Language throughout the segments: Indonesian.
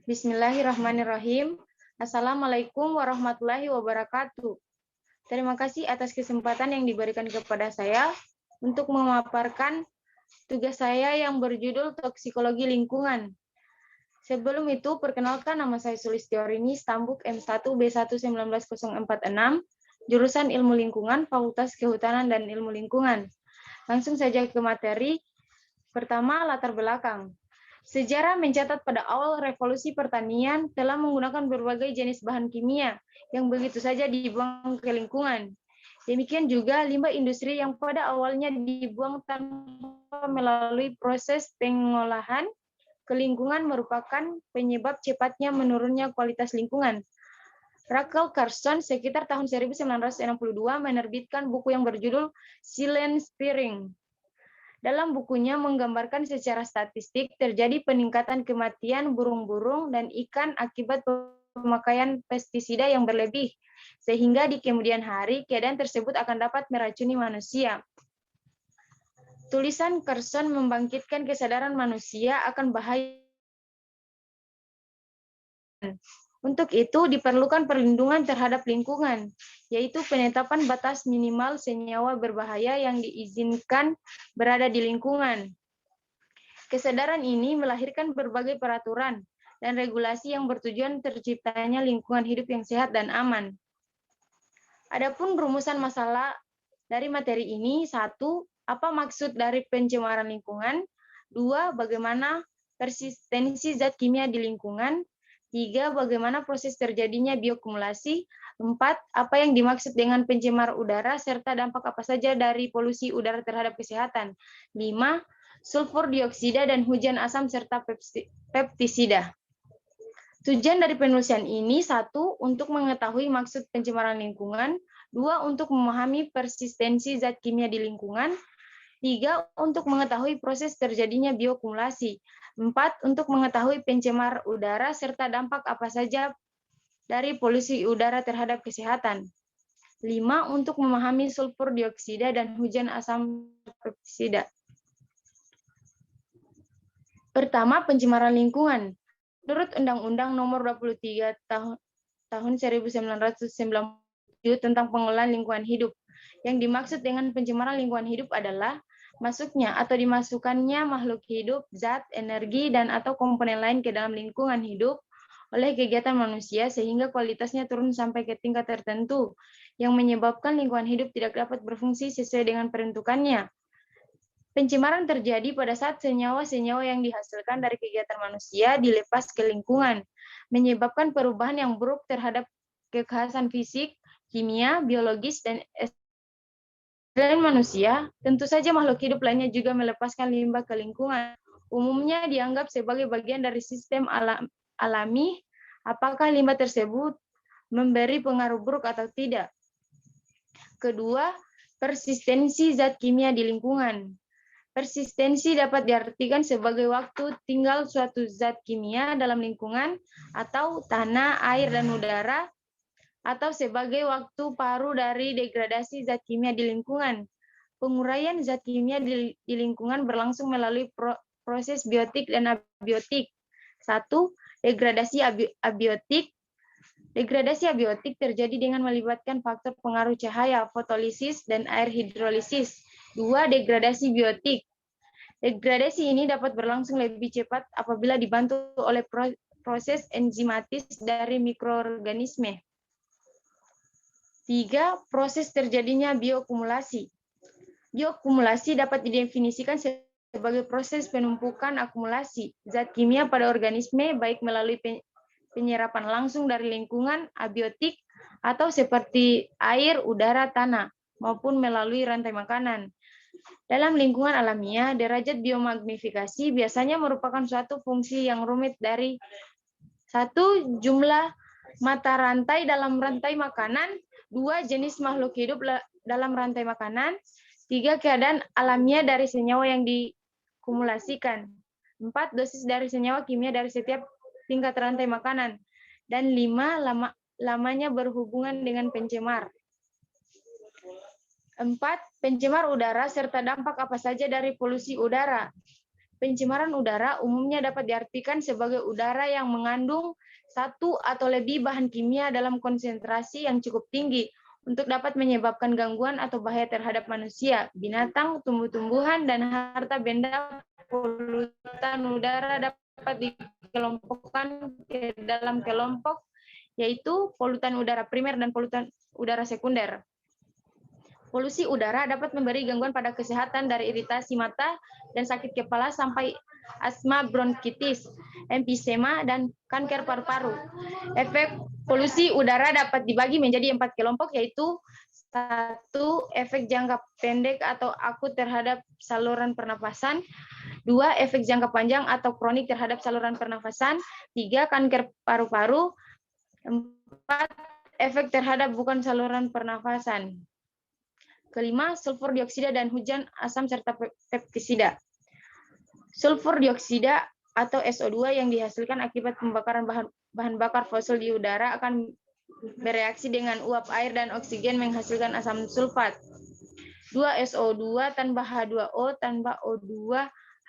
Bismillahirrahmanirrahim. Assalamualaikum warahmatullahi wabarakatuh. Terima kasih atas kesempatan yang diberikan kepada saya untuk memaparkan tugas saya yang berjudul Toksikologi Lingkungan. Sebelum itu, perkenalkan nama saya Sulistiorini Stambuk M1 B1 19046, jurusan Ilmu Lingkungan, Fakultas Kehutanan dan Ilmu Lingkungan. Langsung saja ke materi. Pertama, latar belakang. Sejarah mencatat pada awal revolusi pertanian telah menggunakan berbagai jenis bahan kimia yang begitu saja dibuang ke lingkungan. Demikian juga limbah industri yang pada awalnya dibuang tanpa melalui proses pengolahan ke lingkungan merupakan penyebab cepatnya menurunnya kualitas lingkungan. Rachel Carson sekitar tahun 1962 menerbitkan buku yang berjudul Silent Spring. Dalam bukunya menggambarkan secara statistik terjadi peningkatan kematian burung-burung dan ikan akibat pemakaian pestisida yang berlebih, sehingga di kemudian hari keadaan tersebut akan dapat meracuni manusia. Tulisan Carson membangkitkan kesadaran manusia akan bahaya. Untuk itu diperlukan perlindungan terhadap lingkungan, yaitu penetapan batas minimal senyawa berbahaya yang diizinkan berada di lingkungan. Kesadaran ini melahirkan berbagai peraturan dan regulasi yang bertujuan terciptanya lingkungan hidup yang sehat dan aman. Adapun rumusan masalah dari materi ini, 1. Apa maksud dari pencemaran lingkungan? 2. Bagaimana persistensi zat kimia di lingkungan? 3. Bagaimana proses terjadinya bioakumulasi? 4. Apa yang dimaksud dengan pencemar udara serta dampak apa saja dari polusi udara terhadap kesehatan? 5. Sulfur dioksida dan hujan asam serta pestisida. Tujuan dari penulisan ini, 1. Untuk mengetahui maksud pencemaran lingkungan. 2. Untuk memahami persistensi zat kimia di lingkungan. 3. Untuk mengetahui proses terjadinya bioakumulasi. 4. Untuk mengetahui pencemar udara serta dampak apa saja dari polusi udara terhadap kesehatan. 5. Untuk memahami sulfur dioksida dan hujan asam pestisida. Pertama, pencemaran lingkungan. Menurut Undang-Undang Nomor 23 tahun 1997 tentang pengelolaan lingkungan hidup, yang dimaksud dengan pencemaran lingkungan hidup adalah masuknya atau dimasukkannya makhluk hidup, zat, energi, dan atau komponen lain ke dalam lingkungan hidup oleh kegiatan manusia sehingga kualitasnya turun sampai ke tingkat tertentu yang menyebabkan lingkungan hidup tidak dapat berfungsi sesuai dengan peruntukannya. Pencemaran terjadi pada saat senyawa-senyawa yang dihasilkan dari kegiatan manusia dilepas ke lingkungan, menyebabkan perubahan yang buruk terhadap kekhasan fisik, kimia, biologis, dan selain manusia, tentu saja makhluk hidup lainnya juga melepaskan limbah ke lingkungan. Umumnya dianggap sebagai bagian dari sistem alami, apakah limbah tersebut memberi pengaruh buruk atau tidak. Kedua, persistensi zat kimia di lingkungan. Persistensi dapat diartikan sebagai waktu tinggal suatu zat kimia dalam lingkungan atau tanah, air, dan udara, atau sebagai waktu paruh dari degradasi zat kimia di lingkungan. Penguraian zat kimia di lingkungan berlangsung melalui proses biotik dan abiotik. 1. Degradasi abiotik. Degradasi abiotik terjadi dengan melibatkan faktor pengaruh cahaya, fotolisis, dan air hidrolisis. 2. Degradasi biotik. Degradasi ini dapat berlangsung lebih cepat apabila dibantu oleh proses enzimatis dari mikroorganisme. 3. Proses terjadinya bioakumulasi. Bioakumulasi dapat didefinisikan sebagai proses penumpukan akumulasi zat kimia pada organisme baik melalui penyerapan langsung dari lingkungan abiotik atau seperti air, udara, tanah, maupun melalui rantai makanan. Dalam lingkungan alamiah, derajat biomagnifikasi biasanya merupakan suatu fungsi yang rumit dari 1. Jumlah mata rantai dalam rantai makanan, 2. Jenis makhluk hidup dalam rantai makanan, 3. Keadaan alamiah dari senyawa yang dikumulasikan, 4. Dosis dari senyawa kimia dari setiap tingkat rantai makanan, dan 5. Lamanya berhubungan dengan pencemar. 4. Pencemar udara serta dampak apa saja dari polusi udara. Pencemaran udara umumnya dapat diartikan sebagai udara yang mengandung satu atau lebih bahan kimia dalam konsentrasi yang cukup tinggi untuk dapat menyebabkan gangguan atau bahaya terhadap manusia, binatang, tumbuh-tumbuhan, dan harta benda. Polutan udara dapat dikelompokkan ke dalam kelompok, yaitu polutan udara primer dan polutan udara sekunder. Polusi udara dapat memberi gangguan pada kesehatan dari iritasi mata dan sakit kepala sampai asma bronkitis, emfisema, dan kanker paru-paru. Efek polusi udara dapat dibagi menjadi 4 kelompok, yaitu 1. Efek jangka pendek atau akut terhadap saluran pernapasan. 2. Efek jangka panjang atau kronik terhadap saluran pernapasan. 3. Kanker paru-paru. 4. Efek terhadap bukan saluran pernapasan. Kelima, sulfur dioksida dan hujan asam serta pestisida. Sulfur dioksida atau SO2 yang dihasilkan akibat pembakaran bahan bakar fosil di udara akan bereaksi dengan uap air dan oksigen menghasilkan asam sulfat. 2. SO2 tanpa H2O tanpa O2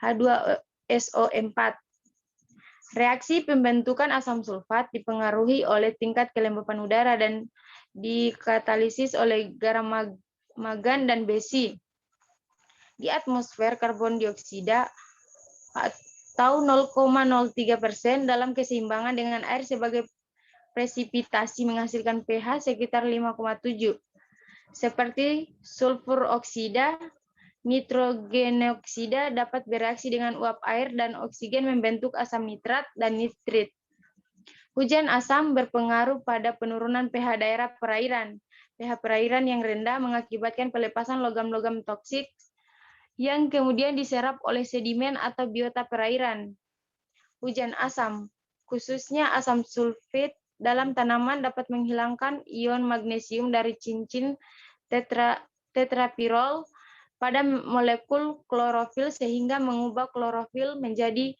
H2SO4. Reaksi pembentukan asam sulfat dipengaruhi oleh tingkat kelembapan udara dan dikatalisis oleh garam mangan dan besi. Di atmosfer, karbon dioksida atau 0,03% dalam keseimbangan dengan air sebagai presipitasi menghasilkan pH sekitar 5,7. Seperti sulfur oksida, nitrogenoksida dapat bereaksi dengan uap air dan oksigen membentuk asam nitrat dan nitrit. Hujan asam berpengaruh pada penurunan pH daerah perairan. pH perairan yang rendah mengakibatkan pelepasan logam-logam toksik yang kemudian diserap oleh sedimen atau biota perairan. Hujan asam, khususnya asam sulfit dalam tanaman dapat menghilangkan ion magnesium dari cincin tetrapirol pada molekul klorofil sehingga mengubah klorofil menjadi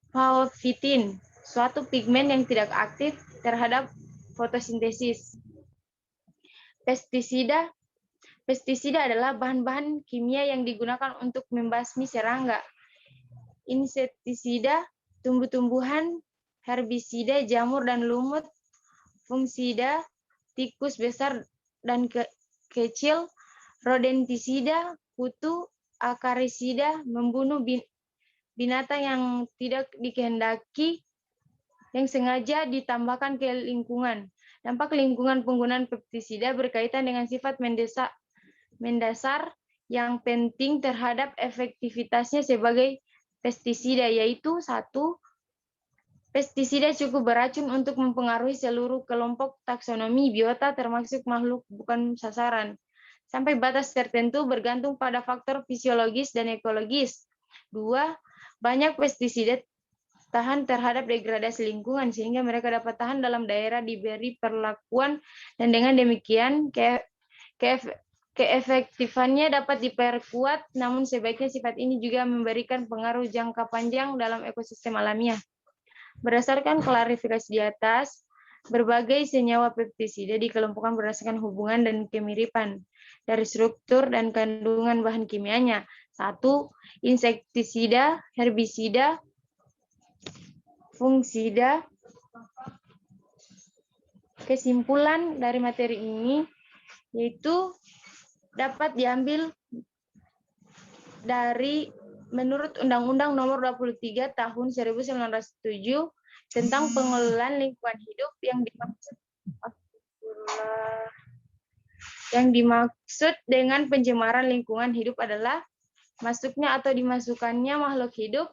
fosfatin, suatu pigmen yang tidak aktif terhadap fotosintesis. Pestisida. Pestisida adalah bahan-bahan kimia yang digunakan untuk membasmi serangga, insektisida, tumbuh-tumbuhan, herbisida, jamur dan lumut, fungisida, tikus besar dan kecil, rodentisida, kutu, akarisida, membunuh binatang yang tidak dikehendaki, yang sengaja ditambahkan ke lingkungan. Dampak lingkungan penggunaan pestisida berkaitan dengan sifat mendasar yang penting terhadap efektivitasnya sebagai pestisida, yaitu 1. Pestisida cukup beracun untuk mempengaruhi seluruh kelompok taksonomi biota termasuk makhluk bukan sasaran. Sampai batas tertentu bergantung pada faktor fisiologis dan ekologis. 2. Banyak pestisida tahan terhadap degradasi lingkungan sehingga mereka dapat tahan dalam daerah diberi perlakuan dan dengan demikian keefektifannya dapat diperkuat, namun sebaiknya sifat ini juga memberikan pengaruh jangka panjang dalam ekosistem alamiah. Berdasarkan klarifikasi di atas, berbagai senyawa pestisida dikelompokkan berdasarkan hubungan dan kemiripan dari struktur dan kandungan bahan kimianya. 1. Insektisida, herbisida, fungisida. Kesimpulan dari materi ini yaitu dapat diambil dari menurut Undang-Undang Nomor 23 Tahun 1907 tentang pengelolaan lingkungan hidup yang dimaksud dengan pencemaran lingkungan hidup adalah masuknya atau dimasukkannya makhluk hidup,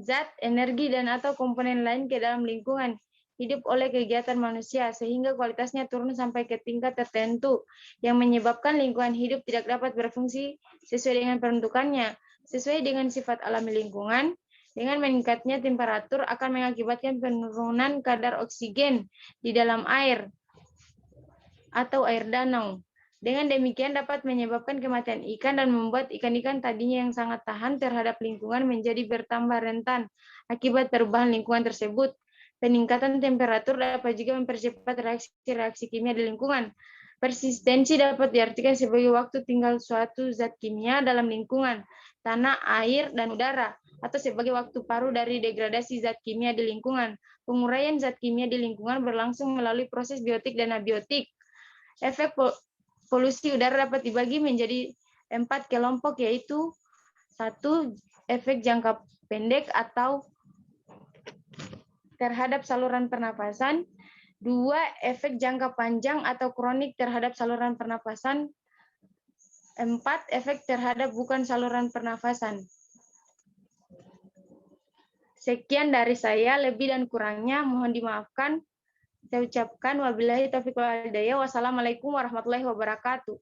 zat, energi, dan atau komponen lain ke dalam lingkungan hidup oleh kegiatan manusia, sehingga kualitasnya turun sampai ke tingkat tertentu, yang menyebabkan lingkungan hidup tidak dapat berfungsi sesuai dengan peruntukannya. Sesuai dengan sifat alami lingkungan, dengan meningkatnya temperatur akan mengakibatkan penurunan kadar oksigen di dalam air atau air danau. Dengan demikian dapat menyebabkan kematian ikan dan membuat ikan-ikan tadinya yang sangat tahan terhadap lingkungan menjadi bertambah rentan akibat perubahan lingkungan tersebut. Peningkatan temperatur dapat juga mempercepat reaksi-reaksi kimia di lingkungan. Persistensi dapat diartikan sebagai waktu tinggal suatu zat kimia dalam lingkungan, tanah, air, dan udara. atau sebagai waktu paruh dari degradasi zat kimia di lingkungan. Penguraian zat kimia di lingkungan berlangsung melalui proses biotik dan abiotik. Efek polusi udara dapat dibagi menjadi 4 kelompok, yaitu 1. Efek jangka pendek atau terhadap saluran pernapasan. 2. Efek jangka panjang atau kronik terhadap saluran pernapasan. 4. Efek terhadap bukan saluran pernafasan. Sekian dari saya, lebih dan kurangnya mohon dimaafkan. Saya ucapkan wabillahi taufiq wal hidayah. Wassalamualaikum warahmatullahi wabarakatuh.